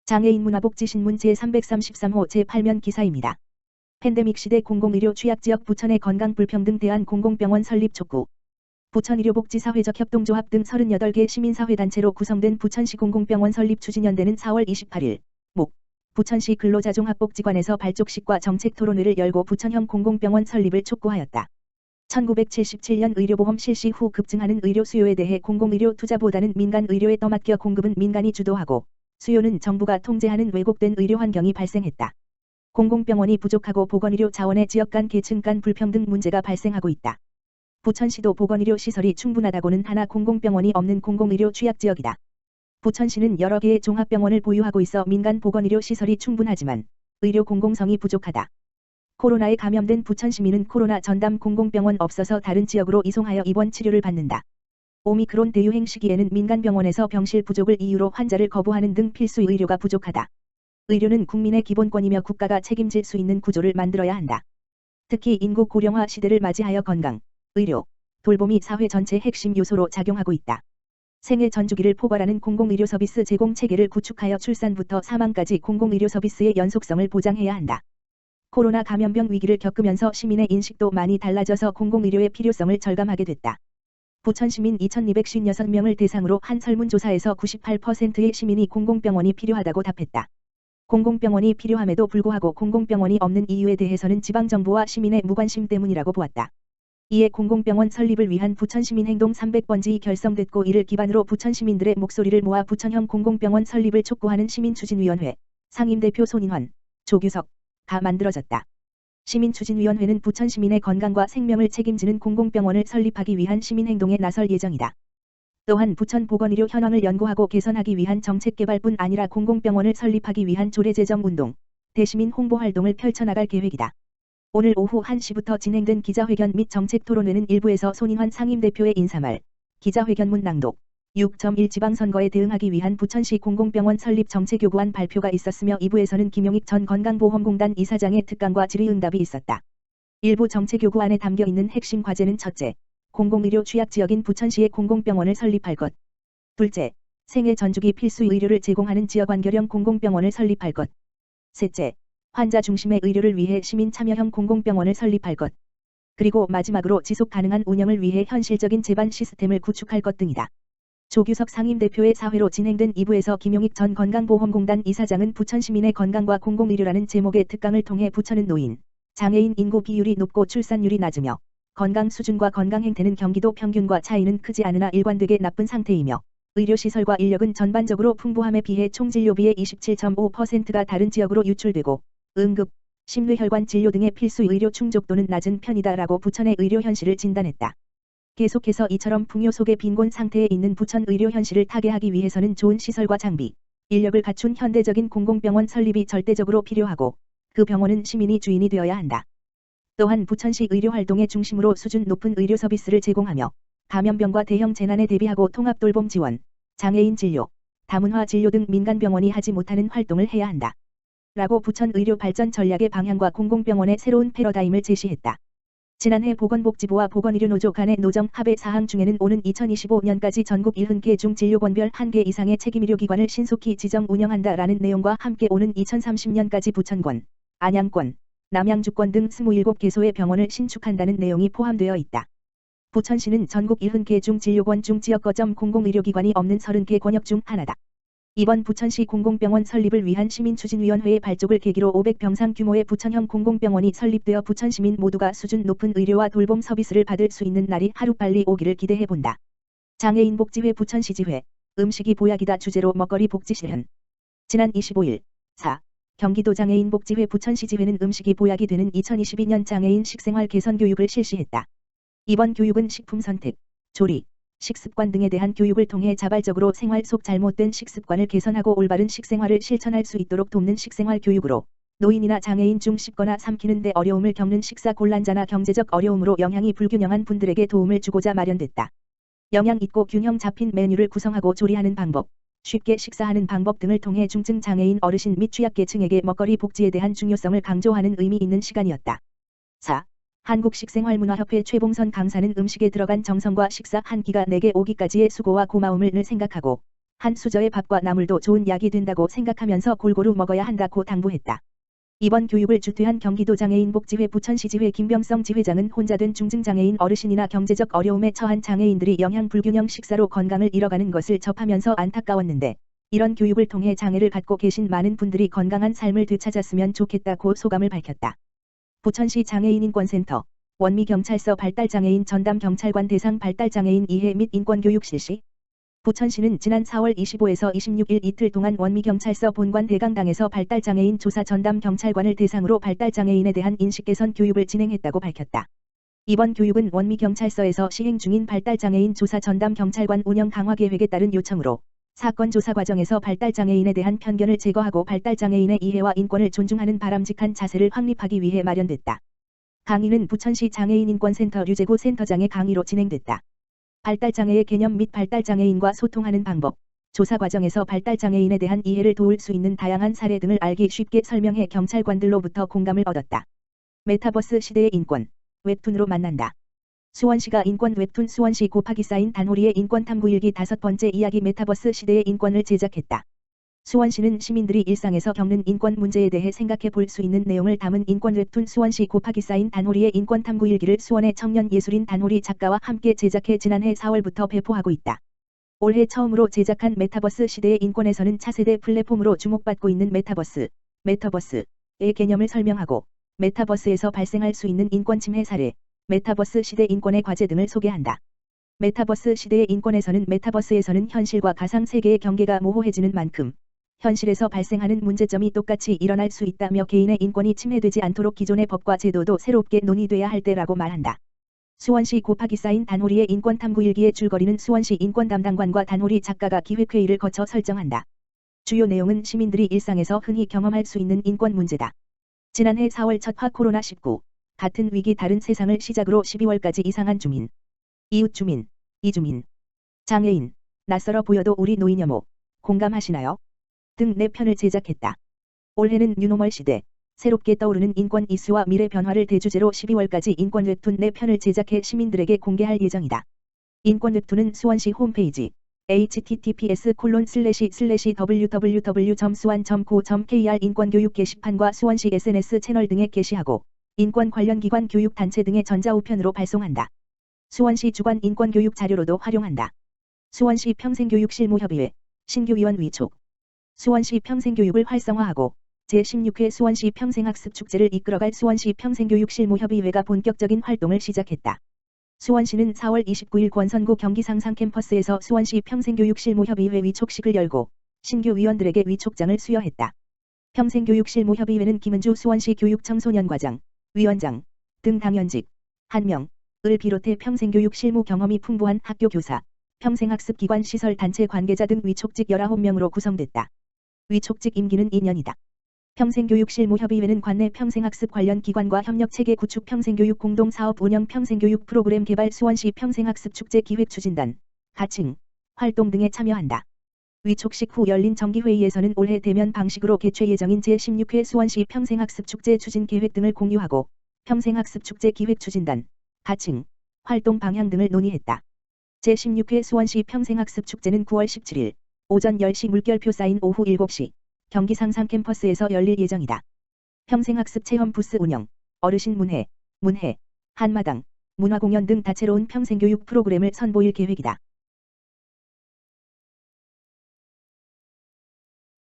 장애인 문화복지신문 제333호 제8면 기사입니다. 팬데믹 시대 공공의료 취약지역 부천의 건강불평등 대안 공공병원 설립 촉구. 부천 의료복지사회적 협동조합 등 38개 시민사회단체로 구성된 부천시 공공병원 설립 추진연대는 4월 28일 목 부천시 근로자종합복지관에서 발족식과 정책토론회를 열고 부천형 공공병원 설립을 촉구하였다. 1977년 의료보험 실시 후 급증하는 의료 수요에 대해 공공의료 투자보다는 민간 의료에 떠맡겨 공급은 민간이 주도하고 수요는 정부가 통제하는 왜곡된 의료 환경이 발생했다. 공공병원이 부족하고 보건의료 자원의 지역 간 계층 간 불평등 문제가 발생하고 있다. 부천시도 보건의료 시설이 충분하다고는 하나 공공병원이 없는 공공의료 취약지역이다. 부천시는 여러 개의 종합병원을 보유하고 있어 민간 보건의료 시설이 충분하지만 의료 공공성이 부족하다. 코로나에 감염된 부천 시민은 코로나 전담 공공병원 없어서 다른 지역으로 이송하여 입원 치료를 받는다. 오미크론 대유행 시기에는 민간 병원에서 병실 부족을 이유로 환자를 거부하는 등 필수 의료가 부족하다. 의료는 국민의 기본권이며 국가가 책임질 수 있는 구조를 만들어야 한다. 특히 인구 고령화 시대를 맞이하여 건강, 의료, 돌봄이 사회 전체 핵심 요소로 작용하고 있다. 생애 전주기를 포괄하는 공공의료 서비스 제공 체계를 구축하여 출산부터 사망까지 공공의료 서비스의 연속성을 보장해야 한다. 코로나 감염병 위기를 겪으면서 시민의 인식도 많이 달라져서 공공의료의 필요성을 절감하게 됐다. 부천 시민 2256명을 대상으로 한 설문조사에서 98%의 시민이 공공병원이 필요하다고 답했다. 공공병원이 필요함에도 불구하고 공공병원이 없는 이유에 대해서는 지방정부와 시민의 무관심 때문이라고 보았다. 이에 공공병원 설립을 위한 부천시민행동 300번지이 결성됐고 이를 기반으로 부천시민들의 목소리를 모아 부천형 공공병원 설립을 촉구하는 시민추진위원회, 상임대표 손인환, 조규석가 만들어졌다. 시민추진위원회는 부천 시민의 건강과 생명을 책임지는 공공병원을 설립하기 위한 시민행동에 나설 예정이다. 또한 부천 보건의료 현황을 연구하고 개선하기 위한 정책개발뿐 아니라 공공병원을 설립하기 위한 조례제정운동, 대시민 홍보활동을 펼쳐나갈 계획이다. 오늘 오후 1시부터 진행된 기자회견 및 정책토론회는 1부에서 손인환 상임대표의 인사말, 기자회견문 낭독, 6.1 지방선거에 대응하기 위한 부천시 공공병원 설립 정책요구안 발표가 있었으며 2부에서는 김용익 전 건강보험공단 이사장의 특강과 질의응답이 있었다. 일부 정책요구안에 담겨있는 핵심 과제는 첫째, 공공의료 취약지역인 부천시에 공공병원을 설립할 것. 둘째, 생애 전주기 필수 의료를 제공하는 지역완결형 공공병원을 설립할 것. 셋째, 환자 중심의 의료를 위해 시민 참여형 공공병원을 설립할 것. 그리고 마지막으로 지속 가능한 운영을 위해 현실적인 제반 시스템을 구축할 것 등이다. 조규석 상임대표의 사회로 진행된 2부에서 김용익 전 건강보험공단 이사장은 부천 시민의 건강과 공공의료라는 제목의 특강을 통해 부천은 노인, 장애인 인구 비율이 높고 출산율이 낮으며 건강 수준과 건강 행태는 경기도 평균과 차이는 크지 않으나 일관되게 나쁜 상태이며 의료시설과 인력은 전반적으로 풍부함에 비해 총진료비의 27.5%가 다른 지역으로 유출되고 응급, 심뇌혈관 진료 등의 필수 의료 충족도는 낮은 편이다라고 부천의 의료 현실을 진단했다. 계속해서 이처럼 풍요 속의 빈곤 상태에 있는 부천 의료 현실을 타개하기 위해서는 좋은 시설과 장비, 인력을 갖춘 현대적인 공공병원 설립이 절대적으로 필요하고 그 병원은 시민이 주인이 되어야 한다. 또한 부천시 의료활동의 중심으로 수준 높은 의료 서비스를 제공하며 감염병과 대형 재난에 대비하고 통합돌봄 지원, 장애인 진료, 다문화 진료 등 민간병원이 하지 못하는 활동을 해야 한다. 라고 부천 의료 발전 전략의 방향과 공공병원의 새로운 패러다임을 제시했다. 지난해 보건복지부와 보건의료노조 간의 노정 합의 사항 중에는 오는 2025년까지 전국 70개 중 진료권별 1개 이상의 책임의료기관을 신속히 지정 운영한다라는 내용과 함께 오는 2030년까지 부천권, 안양권, 남양주권 등 27개소의 병원을 신축한다는 내용이 포함되어 있다. 부천시는 전국 70개 중 진료권 중 지역 거점 공공의료기관이 없는 30개 권역 중 하나다. 이번 부천시 공공병원 설립을 위한 시민추진위원회의 발족을 계기로 500병상 규모의 부천형 공공병원이 설립되어 부천 시민 모두가 수준 높은 의료와 돌봄 서비스를 받을 수 있는 날이 하루빨리 오기를 기대해본다. 장애인복지회 부천시지회, 음식이 보약이다 주제로 먹거리 복지 실현. 지난 25일, 4. 경기도 장애인복지회 부천시지회는 음식이 보약이 되는 2022년 장애인 식생활 개선 교육을 실시했다. 이번 교육은 식품 선택, 조리, 식습관 등에 대한 교육을 통해 자발적으로 생활 속 잘못된 식습관을 개선하고 올바른 식생활을 실천할 수 있도록 돕는 식생활 교육으로 노인이나 장애인 중 씹거나 삼키는 데 어려움을 겪는 식사 곤란자나 경제적 어려움으로 영양이 불균형한 분들에게 도움을 주고자 마련됐다. 영양 있고 균형 잡힌 메뉴를 구성하고 조리하는 방법, 쉽게 식사하는 방법 등을 통해 중증 장애인 어르신 및 취약계층에게 먹거리 복지에 대한 중요성을 강조하는 의미 있는 시간이었다. 4. 한국식생활문화협회 최봉선 강사는 음식에 들어간 정성과 식사 한 끼가 내게 오기까지의 수고와 고마움을 늘 생각하고 한 수저의 밥과 나물도 좋은 약이 된다고 생각하면서 골고루 먹어야 한다고 당부했다. 이번 교육을 주최한 경기도장애인 복지회 부천시지회 김병성 지회장은 혼자 된 중증장애인 어르신이나 경제적 어려움에 처한 장애인들이 영양 불균형 식사로 건강을 잃어가는 것을 접하면서 안타까웠는데 이런 교육을 통해 장애를 갖고 계신 많은 분들이 건강한 삶을 되찾았으면 좋겠다고 소감을 밝혔다. 부천시 장애인인권센터 원미경찰서 발달장애인 전담경찰관 대상 발달장애인 이해 및 인권교육 실시. 부천시는 지난 4월 25에서 26일 이틀 동안 원미경찰서 본관 대강당에서 발달장애인 조사 전담 경찰관을 대상으로 발달장애인에 대한 인식개선 교육을 진행했다고 밝혔다. 이번 교육은 원미경찰서에서 시행 중인 발달장애인 조사 전담 경찰관 운영 강화 계획에 따른 요청으로 사건 조사 과정에서 발달장애인에 대한 편견을 제거하고 발달장애인의 이해와 인권을 존중하는 바람직한 자세를 확립하기 위해 마련됐다. 강의는 부천시 장애인인권센터 류재구 센터장의 강의로 진행됐다. 발달장애의 개념 및 발달장애인과 소통하는 방법, 조사 과정에서 발달장애인에 대한 이해를 도울 수 있는 다양한 사례 등을 알기 쉽게 설명해 경찰관들로부터 공감을 얻었다. 메타버스 시대의 인권, 웹툰으로 만난다. 수원시가 인권 웹툰 수원시 곱하기 쌓인 단호리의 인권탐구 일기 5번째 이야기 메타버스 시대의 인권을 제작했다. 수원시는 시민들이 일상에서 겪는 인권 문제에 대해 생각해 볼 수 있는 내용을 담은 인권 웹툰 수원시 곱하기 쌓인 단호리의 인권탐구 일기를 수원의 청년 예술인 단호리 작가와 함께 제작해 지난해 4월부터 배포하고 있다. 올해 처음으로 제작한 메타버스 시대의 인권에서는 차세대 플랫폼으로 주목받고 있는 메타버스의 개념을 설명하고 메타버스에서 발생할 수 있는 인권 침해 사례, 메타버스 시대 인권의 과제 등을 소개한다. 메타버스 시대의 인권에서는 메타버스에서는 현실과 가상 세계의 경계가 모호해지는 만큼 현실에서 발생하는 문제점이 똑같이 일어날 수 있다며 개인의 인권이 침해되지 않도록 기존의 법과 제도도 새롭게 논의돼야 할 때라고 말한다. 수원시 곱하기 쌓인 단호리의 인권탐구 일기의 줄거리는 수원시 인권담당관과 단호리 작가가 기획회의를 거쳐 설정한다. 주요 내용은 시민들이 일상에서 흔히 경험할 수 있는 인권 문제다. 지난해 4월 첫화 코로나19, 같은 위기 다른 세상을 시작으로 12월까지 이상한 주민, 이웃주민, 이주민, 장애인, 낯설어 보여도 우리 노인여모, 공감하시나요? 등 4편을 제작했다. 올해는 뉴노멀 시대, 새롭게 떠오르는 인권 이슈와 미래 변화를 대주제로 12월까지 인권 웹툰 4편을 제작해 시민들에게 공개할 예정이다. 인권 웹툰은 수원시 홈페이지 https://www.suan.go.kr 인권교육 게시판과 수원시 SNS 채널 등에 게시하고 인권 관련 기관 교육 단체 등의 전자우편으로 발송한다. 수원시 주관 인권교육 자료로도 활용한다. 수원시 평생교육실무협의회 신규위원 위촉. 수원시 평생교육을 활성화하고 제16회 수원시 평생학습축제를 이끌어갈 수원시 평생교육실무협의회가 본격적인 활동을 시작했다. 수원시는 4월 29일 권선구 경기상상 캠퍼스에서 수원시 평생교육실무협의회 위촉식을 열고 신규 위원들에게 위촉장을 수여했다. 평생교육실무협의회는 김은주 수원시 교육청소년과장, 위원장 등 당연직 1명을 비롯해 평생교육 실무 경험이 풍부한 학교 교사, 평생학습기관 시설 단체 관계자 등 위촉직 19명으로 구성됐다. 위촉직 임기는 2년이다. 평생교육실무협의회는 관내 평생학습 관련 기관과 협력체계 구축 평생교육 공동사업 운영 평생교육 프로그램 개발 수원시 평생학습축제 기획추진단, 가칭, 활동 등에 참여한다. 위촉식 후 열린 정기회의에서는 올해 대면 방식으로 개최 예정인 제16회 수원시 평생학습축제 추진 계획 등을 공유하고 평생학습축제 기획추진단, 가칭, 활동 방향 등을 논의했다. 제16회 수원시 평생학습축제는 9월 17일 오전 10시 물결표 쌓인 오후 7시 경기상상 캠퍼스에서 열릴 예정이다. 평생학습 체험 부스 운영, 어르신 문해, 한마당, 문화공연 등 다채로운 평생교육 프로그램을 선보일 계획이다.